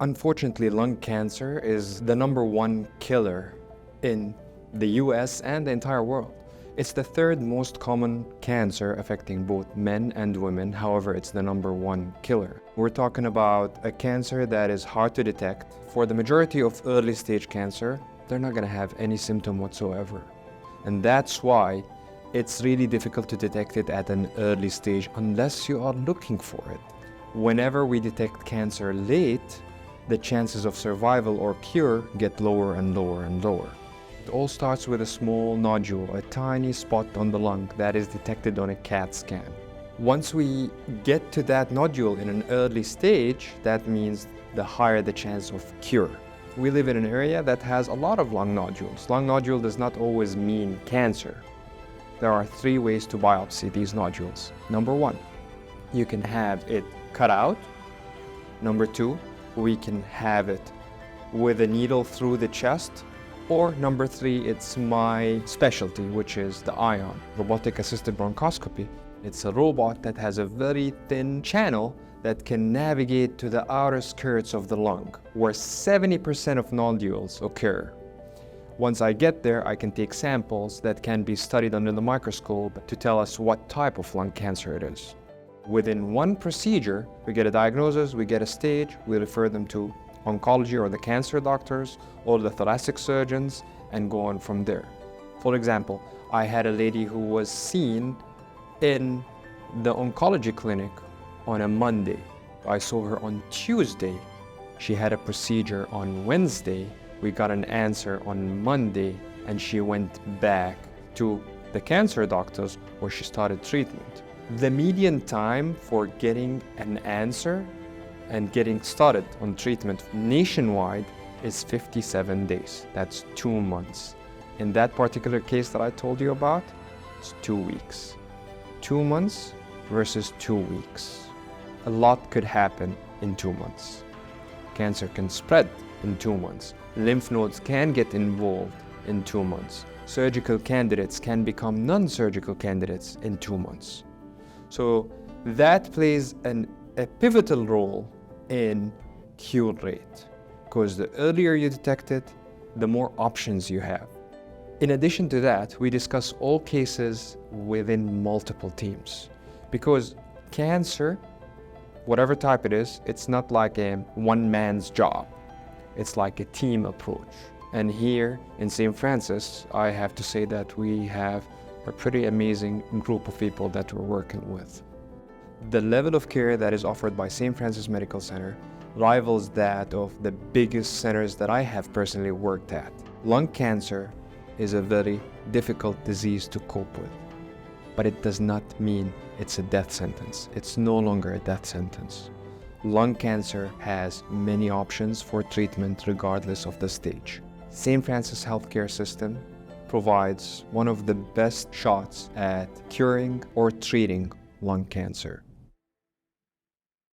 Unfortunately, lung cancer is the #1 killer in the US and the entire world. It's the third most common cancer affecting both men and women. However, it's the #1 killer. We're talking about a cancer that is hard to detect. For the majority of early stage cancer, they're not going to have any symptom whatsoever. And that's why it's really difficult to detect it at an early stage unless you are looking for it. Whenever we detect cancer late, the chances of survival or cure get lower and lower and lower. It all starts with a small nodule, a tiny spot on the lung that is detected on a CAT scan. Once we get to that nodule in an early stage, that means the higher the chance of cure. We live in an area that has a lot of lung nodules. Lung nodule does not always mean cancer. There are 3 ways to biopsy these nodules. Number 1, you can have it cut out. Number 2, we can have it with a needle through the chest. Or number 3, it's my specialty, which is the ION, robotic assisted bronchoscopy. It's a robot that has a very thin channel that can navigate to the outer skirts of the lung, where 70% of nodules occur. Once I get there, I can take samples that can be studied under the microscope to tell us what type of lung cancer it is. Within one procedure, we get a diagnosis, we get a stage, we refer them to oncology or the cancer doctors or the thoracic surgeons and go on from there. For example, I had a lady who was seen in the oncology clinic on a Monday. I saw her on Tuesday. She had a procedure on Wednesday. We got an answer on Monday and she went back to the cancer doctors where she started treatment. The median time for getting an answer and getting started on treatment nationwide is 57 days. That's 2 months. In that particular case that I told you about, it's 2 weeks. 2 months versus 2 weeks. A lot could happen in 2 months. Cancer can spread in 2 months. Lymph nodes can get involved in 2 months. Surgical candidates can become non-surgical candidates in 2 months. So that plays a pivotal role in cure rate, because the earlier you detect it, the more options you have. In addition to that, we discuss all cases within multiple teams, because cancer, whatever type it is, it's not like a one man's job. It's like a team approach. And here in St. Francis, I have to say that we have a pretty amazing group of people that we're working with. The level of care that is offered by St. Francis Medical Center rivals that of the biggest centers that I have personally worked at. Lung cancer is a very difficult disease to cope with, but it does not mean it's a death sentence. It's no longer a death sentence. Lung cancer has many options for treatment regardless of the stage. St. Francis Healthcare System provides one of the best shots at curing or treating lung cancer.